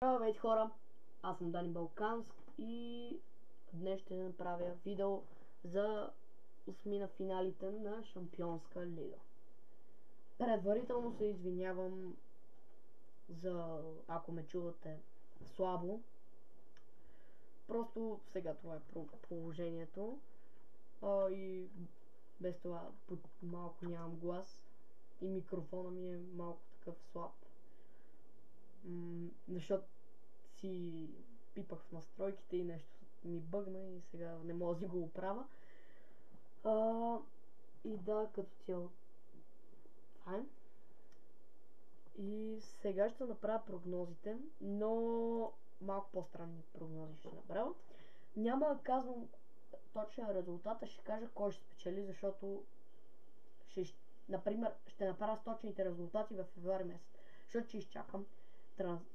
Здравейте хора, аз съм Дани Балканск и днес ще направя видео за осмина финалите на Шампионска лига. Предварително се извинявам за ако ме чувате слабо. Просто сега това е положението и без това малко нямам глас и микрофона ми е малко такъв слаб. Защото си пипах в настройките и нещо ми бъгна и сега не мога да го оправя. И да, като цяло това е. И сега ще направя прогнозите, но малко по-странни прогнози ще направя. Няма да казвам точния резултат, ще кажа кой ще спечели, защото например ще направя с точните резултати в февруари месец, защото ще изчакам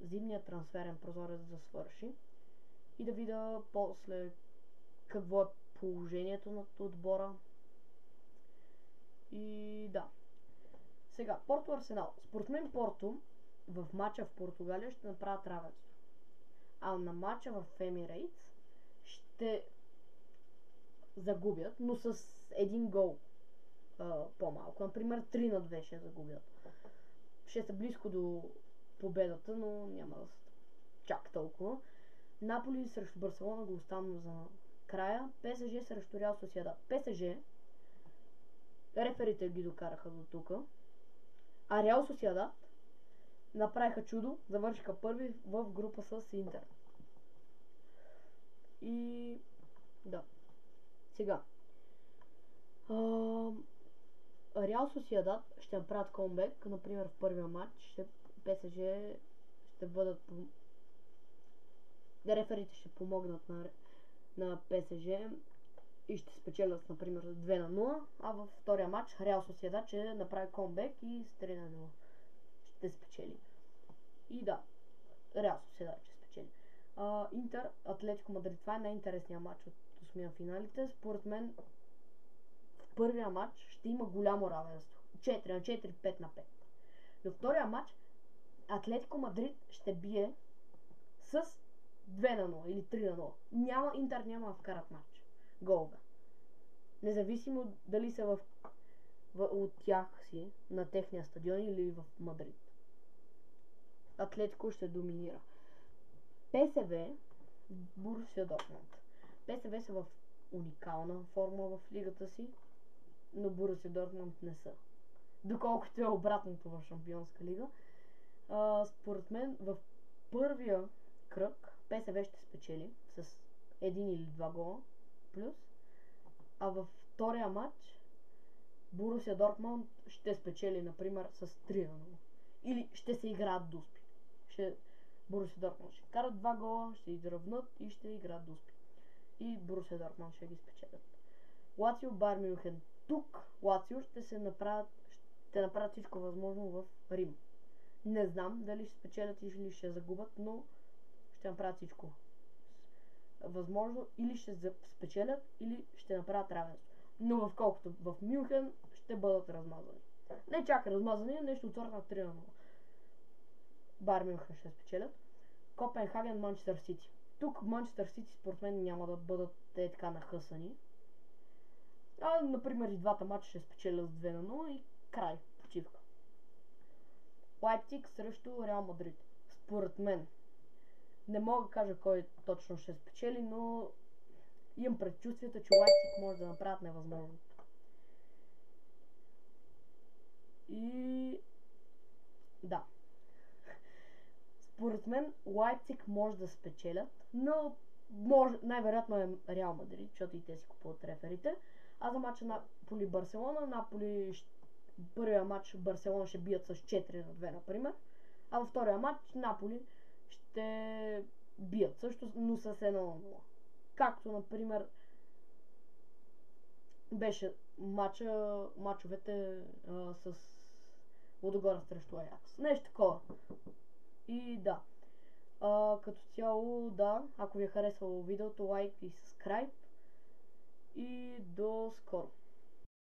зимния трансферен прозорец да свърши и да видя после какво е положението на отбора. И да. Сега, Порто Арсенал. Според мен Порто в матча в Португалия ще направят равенство. А на матча в Емирейтс ще загубят, но с един гол по-малко. Например 3-2 ще загубят. Ще са близко до победата, но няма да са чак толкова. Наполи срещу Барселона го оставам за края. ПСЖ срещу Реал Сосиедад. ПСЖ реферите ги докараха до тук. А Реал Сосиедад направиха чудо, завършиха първи в група с Интер. И да. Сега. Реал Сосиедад ще направят комбек, например в първия матч ПСЖ ще бъдат реферите ще помогнат на ПСЖ и ще спечелят например 2-0, а във втория матч Реал Сосиедад ще направи комбек и с 3-0 ще спечели. И да, Реал Сосиедад ще спечели. Интер, Атлетико Мадрид, това е най-интересният матч от осмина финалите. Според мен в първия матч ще има голямо равенство. 4-4, 5-5. До втория матч Атлетико Мадрид ще бие с 2-0 или 3-0. Интер няма да вкарат матч. Голове. Независимо дали са от тях си, на техния стадион или в Мадрид. Атлетико ще доминира. ПСВ, Борусия Дортмунд. ПСВ са в уникална форма в лигата си, но Борусия Дортмунд не са. Доколкото е обратното в Шампионска лига. Според мен в първия кръг ПСВ ще спечели с 1 или 2 гола плюс, а във втория матч Борусия Дортмунд ще спечели например с 3-0 или ще се играят дуспи. Борусия Дортмунд ще карат 2 гола, ще изравнат и ще играят дуспи. И Борусия Дортмунд ще ги спечелят. Лацио, Байер Мюнхен. Тук Лацио ще направят всичко възможно в Рим. Не знам дали ще спечелят или ще загубят, но ще направят всичко възможно, или ще спечелят, или ще направят равенство. Но колкото в Мюнхен ще бъдат размазани. Не чак размазани, нещо от сорта на 3-0. Байер Мюнхен ще спечелят. Копенхаген, Манчестър Сити. Тук Манчестър Сити според мен няма да бъдат така нахъсани. Например и двата матча ще спечелят с 2-0 и край, почивка. Лайпциг срещу Реал Мадрид. Според мен не мога да кажа кой точно ще спечели, но имам предчувствието, че Лайпциг може да направят невъзможното. И да. Според мен Лайпциг може да спечелят, но най-вероятно е Реал Мадрид, защото и те си купуват реферите. А за матча Наполи-Барселона, първия матч Барселона ще бият с 4-2, например. А във втория матч Наполи ще бият също, но с 1-0. Както, например, беше матчовете с Лудогорец срещу Аякс. Нещо такова. И да. Като цяло, да, ако ви е харесвало видеото, лайк и subscribe. И до скоро!